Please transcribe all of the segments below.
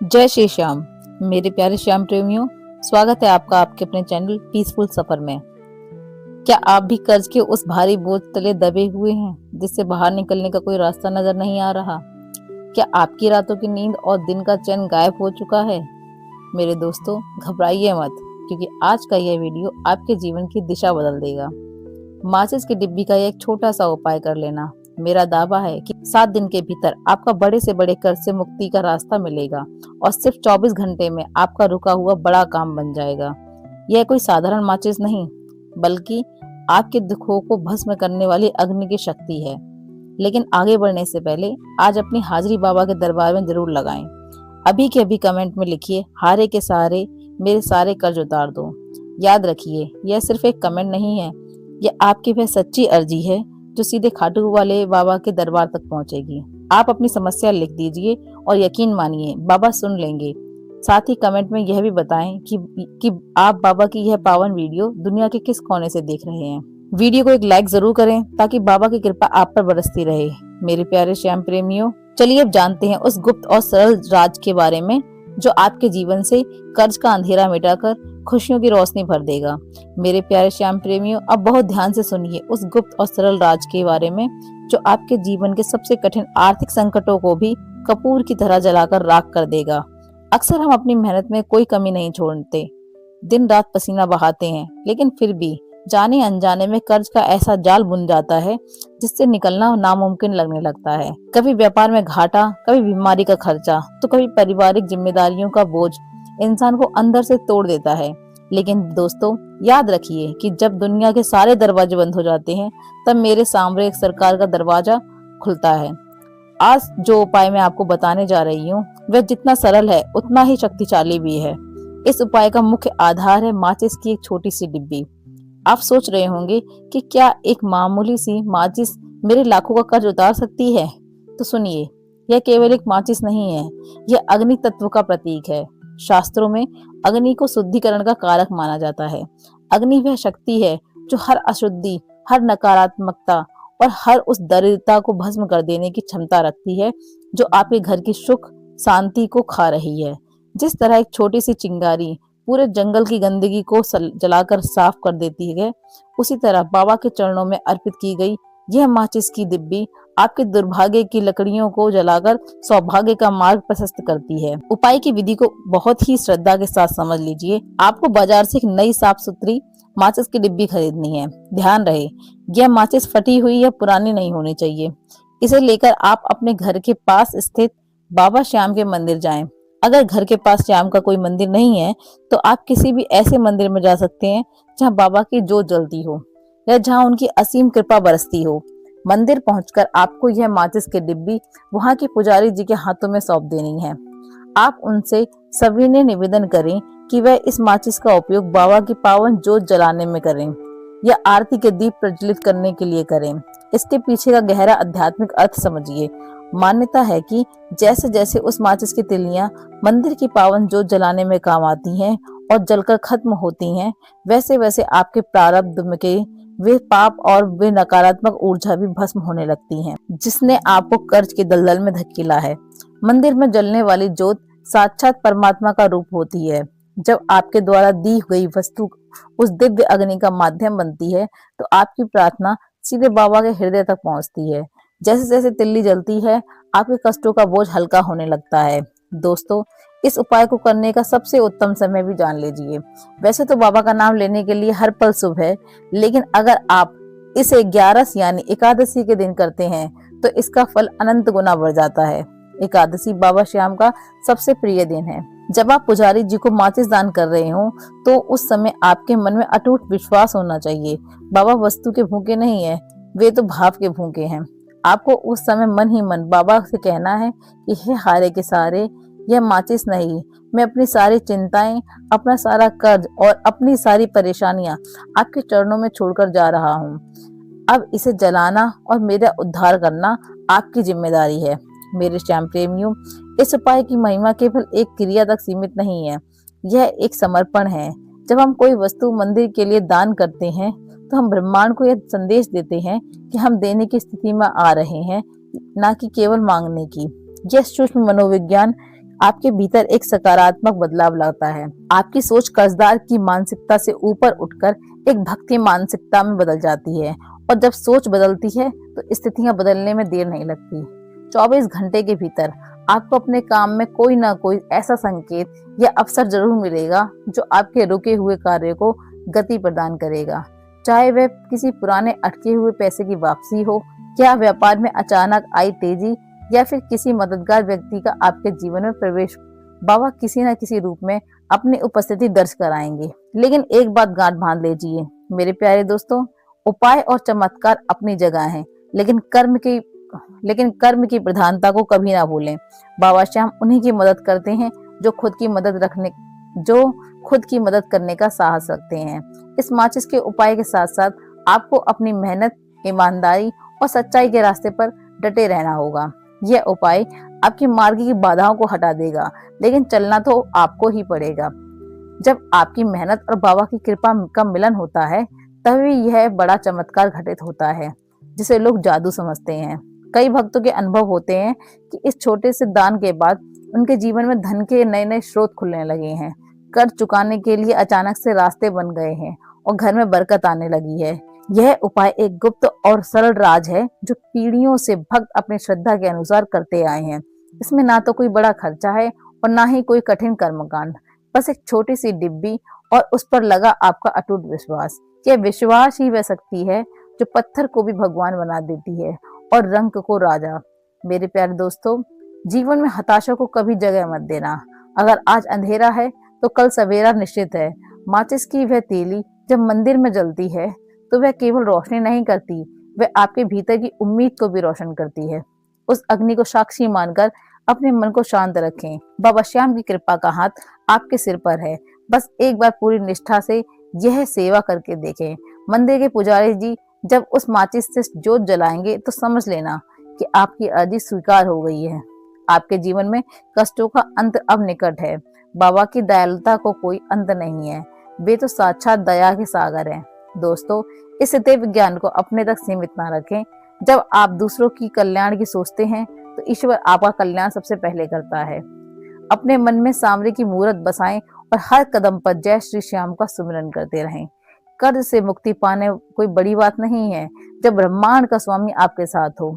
जय श्री श्याम। मेरे प्यारे श्याम प्रेमियों, स्वागत है आपका आपके अपने चैनल पीसफुल सफर में। क्या आप भी कर्ज के उस भारी बोझ तले दबे हुए हैं जिससे बाहर निकलने का कोई रास्ता नजर नहीं आ रहा? क्या आपकी रातों की नींद और दिन का चैन गायब हो चुका है? मेरे दोस्तों, घबराइए मत, क्योंकि आज का यह वीडियो आपके जीवन की दिशा बदल देगा। माचिस की डिब्बी का एक छोटा सा उपाय कर लेना। मेरा दावा है कि 7 दिन के भीतर आपका बड़े से बड़े कर्ज से मुक्ति का रास्ता मिलेगा और सिर्फ 24 घंटे में आपका रुका हुआ बड़ा काम बन जाएगा। यह कोई साधारण माचिस नहीं, बल्कि आपके दुखों को भस्म करने वाली अग्नि की शक्ति है। लेकिन आगे बढ़ने से पहले आज अपनी हाजिरी बाबा के दरबार में जरूर लगाएं। अभी के अभी कमेंट में लिखिए, हारे के सहारे मेरे सारे कर्ज उतार दो। याद रखिए, यह सिर्फ एक कमेंट नहीं है, यह आपकी वह सच्ची अर्जी है जो सीधे खाटू वाले बाबा के दरबार तक पहुंचेगी। आप अपनी समस्या लिख दीजिए और यकीन मानिए, बाबा सुन लेंगे। साथ ही कमेंट में यह भी बताएं कि आप बाबा की यह पावन वीडियो दुनिया के किस कोने से देख रहे हैं। वीडियो को एक लाइक जरूर करें ताकि बाबा की कृपा आप पर बरसती रहे। मेरे प्यारे श्याम प्रेमियों, चलिए अब जानते हैं उस गुप्त और सरल राज के बारे में जो आपके जीवन से कर्ज का अंधेरा मिटाकर खुशियों की रोशनी भर देगा। मेरे प्यारे श्याम प्रेमियों, अब बहुत ध्यान से सुनिए उस गुप्त और सरल राज के बारे में जो आपके जीवन के सबसे कठिन आर्थिक संकटों को भी कपूर की तरह जलाकर राख कर देगा। अक्सर हम अपनी मेहनत में कोई कमी नहीं छोड़ते, दिन रात पसीना बहाते हैं, लेकिन फिर भी जाने अनजाने में कर्ज का ऐसा जाल बुन जाता है जिससे निकलना नामुमकिन लगने लगता है। कभी व्यापार में घाटा, कभी बीमारी का खर्चा, तो कभी पारिवारिक जिम्मेदारियों का बोझ इंसान को अंदर से तोड़ देता है। लेकिन दोस्तों, याद रखिए कि जब दुनिया के सारे दरवाजे बंद हो जाते हैं, तब मेरे सामने एक सरकार का दरवाजा खुलता है। आज जो उपाय मैं आपको बताने जा रही हूँ, वह जितना सरल है उतना ही शक्तिशाली भी है। इस उपाय का मुख्य आधार है माचिस की एक छोटी सी डिब्बी। आप सोच रहे होंगे कि क्या एक मामूली सी माचिस मेरे लाखों का कर्ज उतार सकती है? तो सुनिए, यह केवल एक माचिस नहीं है, यह अग्नि तत्व का प्रतीक है। शास्त्रों में अग्नि को शुद्धिकरण का कारक माना जाता है। अग्नि वह शक्ति है जो हर अशुद्धि, हर नकारात्मकता और हर उस दरिद्रता को भस्म कर देने की क्षमता रखती है जो आपके घर की सुख शांति को खा रही है। जिस तरह एक छोटी सी चिंगारी पूरे जंगल की गंदगी को जलाकर साफ कर देती है, उसी तरह बाबा के चरणों में अर्पित की गई यह माचिस की डिब्बी आपके दुर्भाग्य की लकड़ियों को जलाकर सौभाग्य का मार्ग प्रशस्त करती है। उपाय की विधि को बहुत ही श्रद्धा के साथ समझ लीजिए। आपको बाजार से एक नई साफ सुथरी माचिस की डिब्बी खरीदनी है। ध्यान रहे, यह माचिस फटी हुई या पुरानी नहीं होनी चाहिए। इसे लेकर आप अपने घर के पास स्थित बाबा श्याम के मंदिर जाएं। अगर घर के पास श्याम का कोई मंदिर नहीं है, तो आप किसी भी ऐसे मंदिर में जा सकते हैं जहां बाबा की जोत जलती हो या जहां उनकी असीम कृपा बरसती हो। मंदिर पहुंचकर आपको यह माचिस की डिब्बी वहां के पुजारी जी के हाथों में सौंप देनी है। आप उनसे सविनय निवेदन करें कि वह इस माचिस का उपयोग बाबा की पावन जोत जलाने में करें या आरती के दीप प्रज्वलित करने के लिए करें। इसके पीछे का गहरा आध्यात्मिक अर्थ समझिए। मान्यता है कि जैसे जैसे उस माचिस की तिलियां मंदिर की पावन जोत जलाने में काम आती हैं और जलकर खत्म होती हैं, वैसे वैसे आपके प्रारब्ध के वे पाप और वे नकारात्मक ऊर्जा भी भस्म होने लगती हैं, जिसने आपको कर्ज के दलदल में धकेला है। मंदिर में जलने वाली जोत साक्षात परमात्मा का रूप होती है। जब आपके द्वारा दी गई वस्तु उस दिव्य अग्नि का माध्यम बनती है, तो आपकी प्रार्थना सीधे बाबा के हृदय तक पहुंचती है। जैसे जैसे तिल्ली जलती है, आपके कष्टों का बोझ हल्का होने लगता है। दोस्तों, इस उपाय को करने का सबसे उत्तम समय भी जान लीजिए। वैसे तो बाबा का नाम लेने के लिए हर पल शुभ है, लेकिन अगर आप इसे 11 यानी एकादशी के दिन करते हैं तो इसका फल अनंत गुना बढ़ जाता है। एकादशी बाबा श्याम का सबसे प्रिय दिन है। जब आप पुजारी जी को माचिस दान कर रहे हो, तो उस समय आपके मन में अटूट विश्वास होना चाहिए। बाबा वस्तु के भूखे नहीं है, वे तो भाव के भूखे हैं। आपको उस समय मन ही मन बाबा से कहना है कि हे हारे के सहारे, यह माचिस नहीं, मैं अपनी सारी चिंताएं, अपना सारा कर्ज और अपनी सारी परेशानियां आपके चरणों में छोड़कर जा रहा हूँ। अब इसे जलाना और मेरा उद्धार करना आपकी जिम्मेदारी है। मेरे श्याम प्रेमियों, इस उपाय की महिमा केवल एक क्रिया तक सीमित नहीं है, यह एक समर्पण है। जब हम कोई वस्तु मंदिर के लिए दान करते हैं, तो हम ब्रह्मांड को यह संदेश देते हैं कि हम देने की स्थिति में आ रहे हैं, ना कि केवल मांगने की। यह सूक्ष्म मनोविज्ञान आपके भीतर एक सकारात्मक बदलाव लाता है। आपकी सोच कर्जदार की मानसिकता से ऊपर उठकर एक भक्ति मानसिकता में बदल जाती है, और जब सोच बदलती है तो स्थितियां बदलने में देर नहीं लगती। 24 घंटे के भीतर आपको अपने काम में कोई ना कोई ऐसा संकेत या अवसर जरूर मिलेगा जो आपके रुके हुए कार्य को गति प्रदान करेगा। चाहे वह किसी पुराने अटके हुए पैसे की वापसी हो, या व्यापार में अचानक आई तेजी, या फिर किसी मददगार व्यक्ति का आपके जीवन में प्रवेश, बाबा किसी न किसी रूप में अपनी उपस्थिति दर्ज कराएंगे। लेकिन एक बात गांठ बांध लीजिए मेरे प्यारे दोस्तों, उपाय और चमत्कार अपनी जगह हैं, लेकिन कर्म की प्रधानता को कभी ना भूलें। बाबा श्याम उन्हीं की मदद करते हैं जो खुद की मदद करने का साहस रखते हैं। इस माचिस के उपाय के साथ साथ आपको अपनी मेहनत, ईमानदारी और सच्चाई के रास्ते पर डटे रहना होगा। यह उपाय आपके मार्ग की बाधाओं को हटा देगा, लेकिन चलना तो आपको ही पड़ेगा। जब आपकी मेहनत और बाबा की कृपा का मिलन होता है, तभी यह बड़ा चमत्कार घटित होता है, जिसे लोग जादू समझते हैं। कई भक्तों के अनुभव होते हैं कि इस छोटे से दान के बाद उनके जीवन में धन के नए नए स्रोत खुलने लगे हैं, कर्ज चुकाने के लिए अचानक से रास्ते बन गए हैं, और घर में बरकत आने लगी है। यह उपाय एक गुप्त और सरल राज है जो पीढ़ियों से भक्त अपनी श्रद्धा के अनुसार करते आए हैं। इसमें ना तो कोई बड़ा खर्चा है और ना ही कोई कठिन कर्मकांड, बस एक छोटी सी डिब्बी और उस पर लगा आपका अटूट विश्वास। यह विश्वास ही वह शक्ति है जो पत्थर को भी भगवान बना देती है और रंग को राजा। मेरे प्यारे दोस्तों, जीवन में हताशा को कभी जगह मत देना। अगर आज अंधेरा है तो कल सवेरा निश्चित है। माचिस की वह तीली जब मंदिर में जलती है तो वह केवल रोशनी नहीं करती, वह आपके भीतर की उम्मीद को भी रोशन करती है। उस अग्नि को साक्षी मानकर अपने मन को शांत रखें। बाबा श्याम की कृपा का हाथ आपके सिर पर है। बस एक बार पूरी निष्ठा से यह सेवा करके देखें। मंदिर के पुजारी जी जब उस माचिस से जोत जलाएंगे तो समझ लेना कि आपकी अर्जी स्वीकार हो गई है। आपके जीवन में कष्टों का अंत अब निकट है। बाबा की दयालुता को कोई अंत नहीं है, वे तो साक्षात दया के सागर हैं। दोस्तों, इस सदैव ज्ञान को अपने तक सीमित ना रखें। जब आप दूसरों की कल्याण की सोचते हैं तो ईश्वर आपका कल्याण सबसे पहले करता है। अपने मन में सांवरे की मूर्त बसाएं और हर कदम पर जय श्री श्याम का सुमिरन करते रहें। कर्ज से मुक्ति पाने कोई बड़ी बात नहीं है जब ब्रह्मांड का स्वामी आपके साथ हो।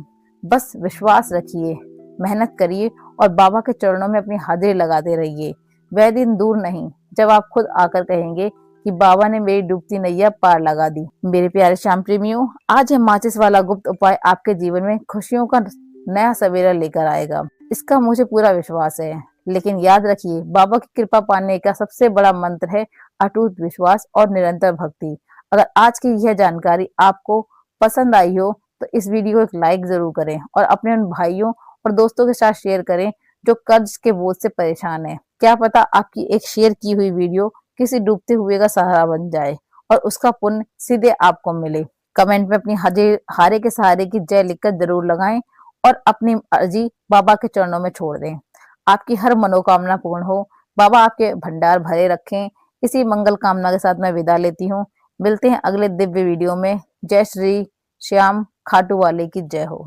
बस विश्वास रखिए, मेहनत करिए और बाबा के चरणों में अपनी हाजिरी लगाते रहिए। वह दिन दूर नहीं जब आप खुद आकर कहेंगे कि बाबा ने मेरी डूबती नैया पार लगा दी। मेरे प्यारे श्याम प्रेमियों, आज यह माचिस वाला गुप्त उपाय आपके जीवन में खुशियों का नया सवेरा लेकर आएगा, इसका मुझे पूरा विश्वास है। लेकिन याद रखिए, बाबा की कृपा पाने का सबसे बड़ा मंत्र है अटूट विश्वास और निरंतर भक्ति। अगर आज की यह जानकारी आपको पसंद आई हो तो इस वीडियो को एक लाइक जरूर करें और अपने उन भाइयों और दोस्तों के साथ शेयर करें जो कर्ज के बोझ से परेशान है। क्या पता आपकी एक शेयर की हुई वीडियो किसी डूबते हुए का सहारा बन जाए और उसका पुण्य सीधे आपको मिले। कमेंट में अपनी हारे के सहारे की जय लिखकर जरूर लगाएं और अपनी अर्जी बाबा के चरणों में छोड़ दें। आपकी हर मनोकामना पूर्ण हो, बाबा आपके भंडार भरे रखें। इसी मंगल कामना के साथ मैं विदा लेती हूँ। मिलते हैं अगले दिव्य वीडियो में। जय श्री श्याम, खाटू वाले की जय हो।